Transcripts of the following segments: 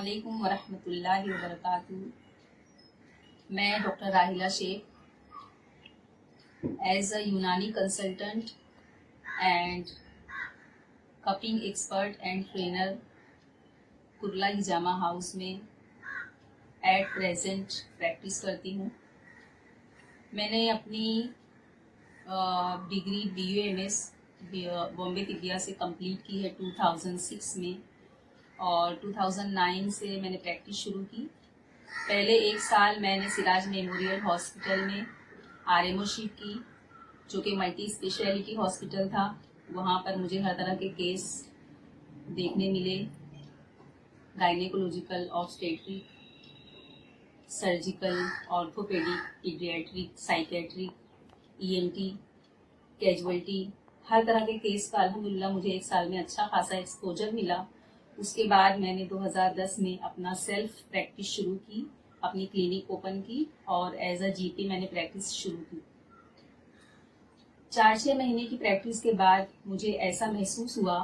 अस्सलामुअलैकुम वरहमतुल्लाहि वबरकातुहू। मैं डॉक्टर राहिला शेख एज अ यूनानी consultant and cupping expert and trainer Kurla hijama house में एट प्रेजेंट प्रैक्टिस करती हूँ। मैंने अपनी डिग्री BUMS बॉम्बे तिब्बिया से कंप्लीट की है 2006 में, और 2009 से मैंने प्रैक्टिस शुरू की। पहले 1 साल मैंने सिराज मेमोरियल हॉस्पिटल में RMO शिफ्ट की, जो कि मल्टी स्पेशलिटी हॉस्पिटल था। वहाँ पर मुझे हर तरह के केस देखने मिले, gynaecological, obstetric, surgical, orthopaedic, paediatric, psychiatric, ENT, casualty, हर तरह के केस का अल्हम्दुलिल्लाह मुझे 1 साल में अच्छा खासा एक्सपोजर मिला। उसके बाद मैंने 2010 में अपना सेल्फ प्रैक्टिस शुरू की, अपनी क्लिनिक ओपन की और एज अ GP मैंने प्रैक्टिस शुरू की। 4-6 महीने की प्रैक्टिस के बाद मुझे ऐसा महसूस हुआ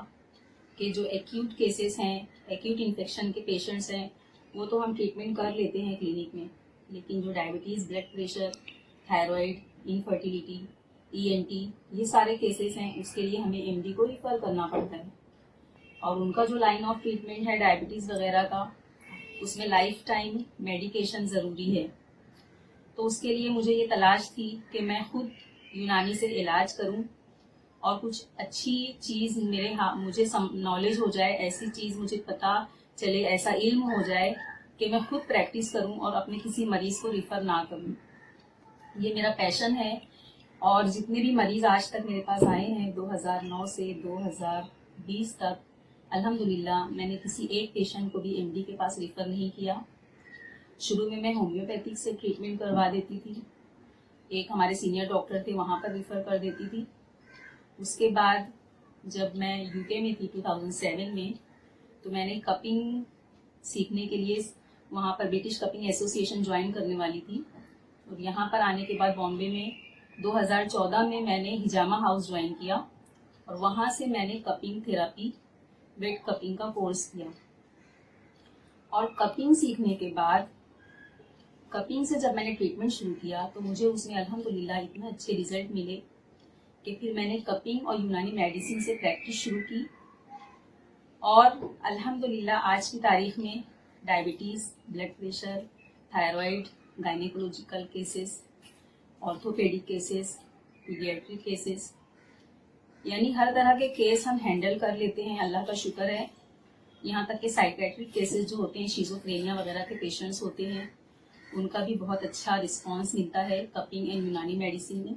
कि जो एक्यूट केसेस हैं, एक्यूट इन्फेक्शन के पेशेंट्स हैं, वो तो हम ट्रीटमेंट कर लेते हैं क्लिनिक में, लेकिन जो diabetes, blood pressure, thyroid, infertility, ENT, ये सारे केसेस हैं, उसके लिए हमें MD को रिफ़र करना पड़ता है। और उनका जो लाइन ऑफ ट्रीटमेंट है डायबिटीज़ वगैरह का, उसमें लाइफ टाइम मेडिकेशन ज़रूरी है। तो उसके लिए मुझे ये तलाश थी कि मैं खुद यूनानी से इलाज करूं और कुछ अच्छी चीज़ मुझे नॉलेज हो जाए, ऐसी चीज़ मुझे पता चले, ऐसा इल्म हो जाए कि मैं खुद प्रैक्टिस करूं और अपने किसी मरीज़ को रिफ़र ना करूं। ये मेरा पैशन है। और जितने भी मरीज़ आज तक मेरे पास आए हैं 2009 से 2020 तक, अल्हम्दुलिल्लाह मैंने किसी एक पेशेंट को भी MD के पास रिफ़र नहीं किया। शुरू में मैं होम्योपैथिक से ट्रीटमेंट करवा देती थी, एक हमारे सीनियर डॉक्टर थे, वहाँ पर रिफ़र कर देती थी। उसके बाद जब मैं UK में थी 2007 में, तो मैंने कपिंग सीखने के लिए वहाँ पर ब्रिटिश कपिंग एसोसिएशन ज्वाइन करने वाली थी। और यहाँ पर आने के बाद बॉम्बे में 2014 में मैंने हिजामा हाउस ज्वाइन किया और वहाँ से मैंने कपिंग थेरापी, वेट कपिंग का कोर्स किया। और कपिंग सीखने के बाद, कपिंग से जब मैंने ट्रीटमेंट शुरू किया, तो मुझे उसमें अल्हम्दुलिल्लाह इतने अच्छे रिजल्ट मिले कि फिर मैंने कपिंग और यूनानी मेडिसिन से प्रैक्टिस शुरू की। और अल्हम्दुलिल्लाह आज की तारीख में diabetes, blood pressure, thyroid, gynaecological cases, orthopaedic cases, paediatric cases, यानी हर तरह के केस हम हैंडल कर लेते हैं, अल्लाह का शुक्र है। यहाँ तक कि साइकेट्रिक केसेस जो होते हैं, शिज़ोफ्रेनिया वगैरह के पेशेंट्स होते हैं, उनका भी बहुत अच्छा रिस्पांस मिलता है कपिंग एंड यूनानी मेडिसिन में।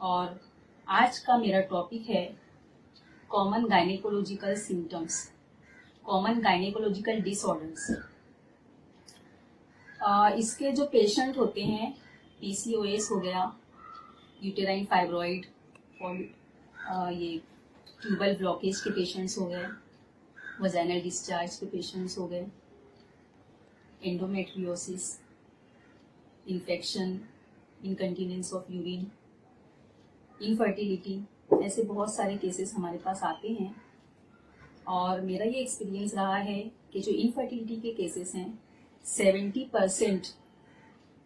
और आज का मेरा टॉपिक है common gynaecological symptoms, common gynaecological disorders. इसके जो पेशेंट होते हैं, PCOS हो गया, यूटेराइन फाइब्रॉइड, ये ट्यूबल ब्लॉकेज के पेशेंट्स हो गए, वजाइनल डिस्चार्ज के पेशेंट्स हो गए, endometriosis, infection, incontinence of urine, infertility, ऐसे बहुत सारे केसेस हमारे पास आते हैं। और मेरा ये एक्सपीरियंस रहा है कि जो इनफर्टिलिटी के केसेस हैं, 70%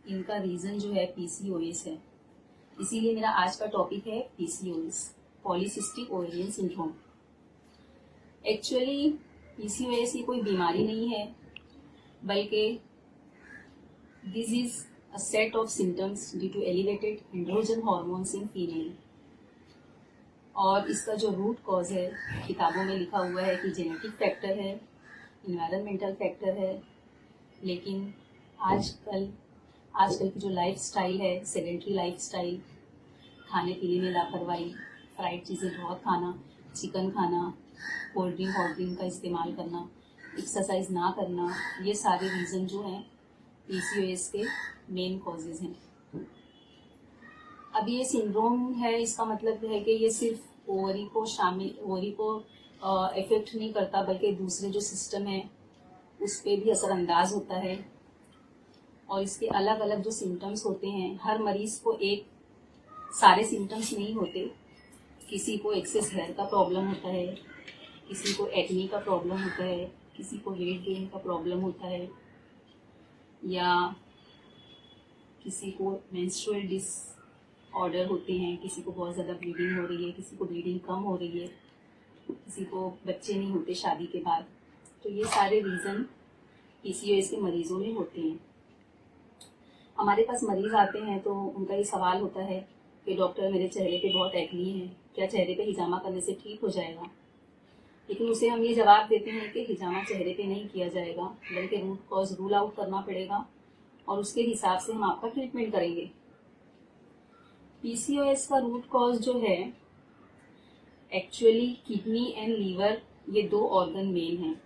इनका रीज़न जो है PCOS है। इसीलिए मेरा आज का टॉपिक है PCOS, polycystic ovarian syndrome. Actually PCOS ये कोई बीमारी नहीं है, बल्कि this is a set of symptoms due to elevated androgen hormones in female. और इसका जो रूट कॉज है, किताबों में लिखा हुआ है कि जेनेटिक फैक्टर है, इन्वायरमेंटल फैक्टर है, लेकिन आजकल की जो लाइफ स्टाइल है, सेडेंट्री लाइफ स्टाइल, खाने पीने में लापरवाही, फ्राइड चीज़ें बहुत खाना, चिकन खाना, कोल्ड ड्रिंक, हॉट ड्रिंक का इस्तेमाल करना, एक्सरसाइज ना करना, ये सारे रीज़न जो हैं PCOS के मेन कॉजेज़ हैं। अब ये सिंड्रोम है, इसका मतलब है कि ये सिर्फ ओवरी को इफेक्ट नहीं करता, बल्कि दूसरे जो सिस्टम है उस पर भी असरअंदाज होता है। और इसके अलग अलग जो सिम्टम्स होते हैं, हर मरीज़ को एक सारे सिम्टम्स नहीं होते। किसी को एक्सेस हेयर का प्रॉब्लम होता है, किसी को एक्ने का प्रॉब्लम होता है, किसी को वेट गेन का प्रॉब्लम होता है, या किसी को मेंस्ट्रुअल डिसऑर्डर होते हैं, किसी को बहुत ज़्यादा ब्लीडिंग हो रही है, किसी को ब्लीडिंग कम हो रही है, किसी को बच्चे नहीं होते शादी के बाद, तो ये सारे रीज़न PCOS के मरीजों में होते हैं। हमारे पास मरीज आते हैं तो उनका ये सवाल होता है कि डॉक्टर मेरे चेहरे पे बहुत एक्नी है, क्या चेहरे पे हिजामा करने से ठीक हो जाएगा? लेकिन उसे हम ये जवाब देते हैं कि हिजामा चेहरे पे नहीं किया जाएगा, बल्कि रूट कॉज रूल आउट करना पड़ेगा और उसके हिसाब से हम आपका ट्रीटमेंट करेंगे। PCOS का रूट कॉज जो है एक्चुअली किडनी एंड लीवर, ये 2 ऑर्गन मेन हैं।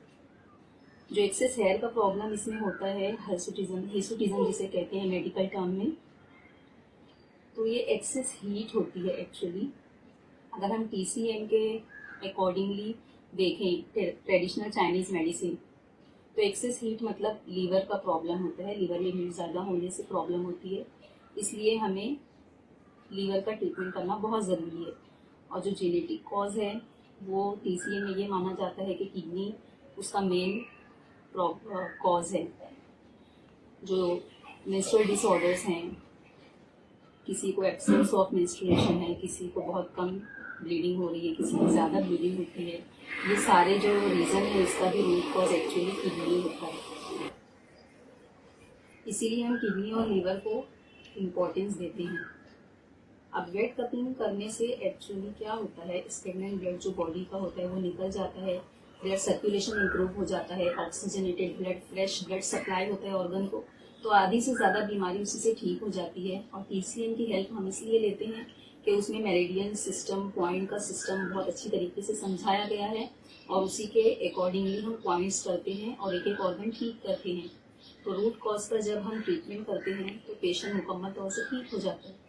जो एक्सेस हेयर का प्रॉब्लम इसमें होता है, हिर्सुटिज्म जिसे कहते हैं मेडिकल टर्म में, तो ये एक्सेस हीट होती है एक्चुअली। अगर हम TCM के अकॉर्डिंगली देखें ट्रेडिशनल चाइनीज मेडिसिन, तो एक्सेस हीट मतलब लीवर का प्रॉब्लम होता है, लीवर में हीट ज़्यादा होने से प्रॉब्लम होती है, इसलिए हमें लीवर का ट्रीटमेंट करना बहुत ज़रूरी है। और जो जेनेटिक कॉज है वो TCM में ये माना जाता है कि किडनी उसका मेन कॉज है। जो मेंस्ट्रुअल डिसऑर्डर्स हैं, किसी को एब्सेंस ऑफ मेंस्ट्रुएशन है, किसी को बहुत कम ब्लीडिंग हो रही है, किसी को ज़्यादा ब्लीडिंग होती है, ये सारे जो रीज़न है इसका भी रूट कॉज एक्चुअली किडनी होता है। इसीलिए हम किडनी और लीवर को इम्पोर्टेंस देते हैं। अब वेट कपिंग करने से एक्चुअली क्या होता है, स्टेगनेंट ब्लड जो बॉडी का होता है वो निकल जाता है, ब्लड सर्कुलेशन इम्प्रूव हो जाता है, oxygenated blood, fresh blood supply होता है ऑर्गन को, तो आधी से ज़्यादा बीमारी उसी से ठीक हो जाती है। और TCM की हेल्प हम इसलिए लेते हैं कि उसमें मेरिडियन सिस्टम, पॉइंट का सिस्टम बहुत अच्छी तरीके से समझाया गया है और उसी के अकॉर्डिंगली हम पॉइंट्स करते हैं और एक एक ऑर्गन ठीक करते हैं। तो रूट कॉज पर जब हम ट्रीटमेंट करते हैं तो पेशेंट मुकम्मल तौर से ठीक हो जाता है।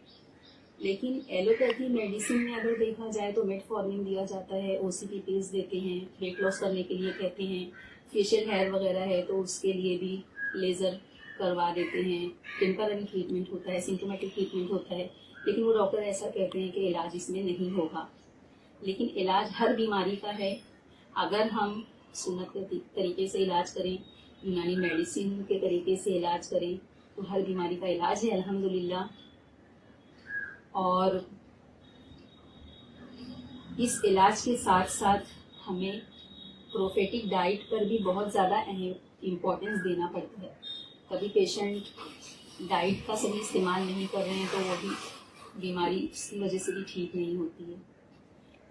लेकिन एलोपैथी मेडिसिन में अगर देखा जाए तो मेटफॉर्मिन दिया जाता है, OCP पिल्स देते हैं, वेट लॉस करने के लिए कहते हैं, फेशियल हेयर वगैरह है तो उसके लिए भी लेज़र करवा देते हैं, टेम्पररी ट्रीटमेंट होता है, सिम्टोमेटिक ट्रीटमेंट होता है, लेकिन वो डॉक्टर ऐसा कहते हैं कि इलाज इसमें नहीं होगा। लेकिन इलाज हर बीमारी का है, अगर हम सुन्नत के तरीके से इलाज करें, यूनानी मेडिसिन के तरीके से इलाज करें, तो हर बीमारी का इलाज है अल्हम्दुलिल्लाह। और इस इलाज के साथ साथ हमें प्रोफेटिक डाइट पर भी बहुत ज़्यादा इम्पोर्टेंस देना पड़ता है। कभी पेशेंट डाइट का सही इस्तेमाल नहीं कर रहे हैं तो वो भी बीमारी इसकी वजह से भी ठीक नहीं होती है।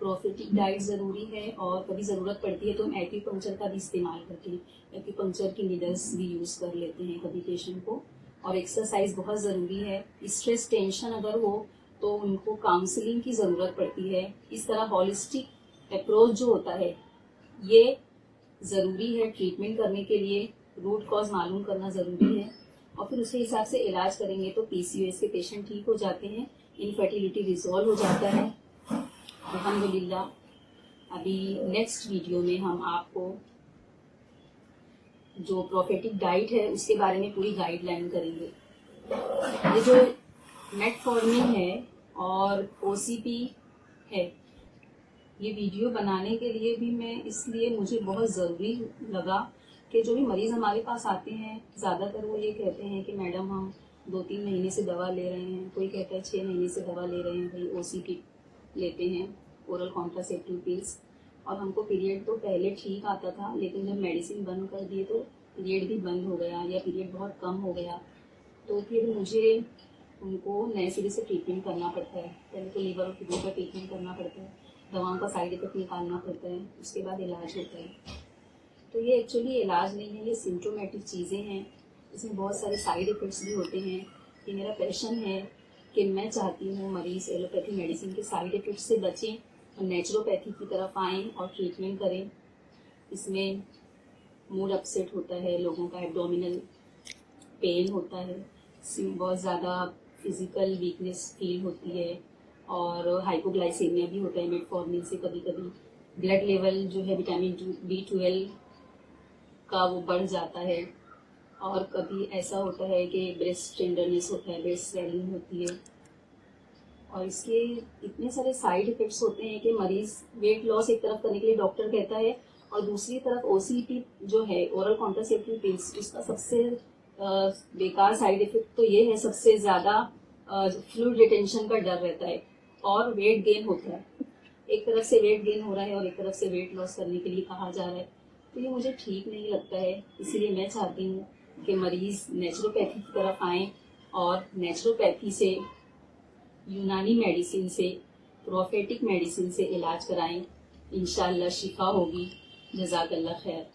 प्रोफेटिक डाइट ज़रूरी है और कभी ज़रूरत पड़ती है तो हम एक्यूपंक्चर का भी इस्तेमाल करते हैं, एक्यूपंक्चर की नीडल्स भी यूज़ कर लेते हैं कभी पेशेंट को। और एक्सरसाइज बहुत ज़रूरी है। स्ट्रेस टेंशन अगर हो तो उनको काउंसलिंग की ज़रूरत पड़ती है। इस तरह हॉलिस्टिक अप्रोच जो होता है ये ज़रूरी है ट्रीटमेंट करने के लिए। रूट कॉज मालूम करना ज़रूरी है और फिर उसके हिसाब से इलाज करेंगे तो PCOS के पेशेंट ठीक हो जाते हैं, इनफर्टिलिटी रिजॉल्व हो जाता है अल्हम्दुलिल्लाह। अभी नेक्स्ट वीडियो में हम आपको जो प्रोफेटिक डाइट है उसके बारे में पूरी गाइडलाइन करेंगे। ये जो मेटफॉर्मिन है और OCP है, ये वीडियो बनाने के लिए भी मैं इसलिए मुझे बहुत ज़रूरी लगा कि जो भी मरीज़ हमारे पास आते हैं ज़्यादातर वो ये कहते हैं कि मैडम हम 2-3 महीने से दवा ले रहे हैं, कोई कहता है 6 महीने से दवा ले रहे हैं, भाई OCP लेते हैं, ओरल कॉन्ट्रासेप्टिव पिल्स, और हमको पीरियड तो पहले ठीक आता था लेकिन जब मेडिसिन बंद कर दिए तो पीरियड भी बंद हो गया या पीरियड बहुत कम हो गया, तो फिर मुझे उनको नए सिरे से ट्रीटमेंट करना पड़ता है। पहले तो लीवर और किडनी का ट्रीटमेंट करना पड़ता है, दवाओं का साइड इफेक्ट निकालना पड़ता है, उसके बाद इलाज होता है। तो ये एक्चुअली इलाज नहीं है, ये सिम्टोमेटिक चीज़ें हैं, इसमें बहुत सारे साइड इफ़ेक्ट्स भी होते हैं। ये मेरा पैशन है कि मैं चाहती हूँ मरीज़ एलोपैथी मेडिसिन के साइड इफ़ेक्ट से बचें और नेचुरोपैथी की तरफ आएँ और ट्रीटमेंट करें। इसमें मूड अपसेट होता है, लोगों का एब्डोमिनल पेन होता है, बहुत ज़्यादा फिजिकल वीकनेस फील होती है और हाइपोग्लाइसेमिया भी होता है मेटफॉर्मिन से। कभी कभी ब्लड लेवल जो है विटामिन B12 का वो बढ़ जाता है और कभी ऐसा होता है कि ब्रेस्ट टेंडरनेस होता है, ब्रेस्ट स्वेलिंग होती है और इसके इतने सारे साइड इफ़ेक्ट्स होते हैं कि मरीज़ वेट लॉस एक तरफ करने के लिए डॉक्टर कहता है और दूसरी तरफ OCT जो है, ओरल कॉन्ट्रासेप्टिव पिल्स, उसका सबसे बेकार साइड इफेक्ट तो ये है, सबसे ज़्यादा फ्लूइड रिटेंशन का डर रहता है और वेट गेन होता है। एक तरफ से वेट गेन हो रहा है और एक तरफ से वेट लॉस करने के लिए कहा जा रहा है, तो ये मुझे ठीक नहीं लगता है। इसीलिए मैं चाहती हूँ कि मरीज़ नेचुरोपैथी की तरफ आएँ और नेचुरोपैथी से, यूनानी मेडिसिन से, प्रोफेटिक मेडिसिन से इलाज कराएं। इंशाअल्लाह शिफा होगी। जज़ाकल्लाह खैर।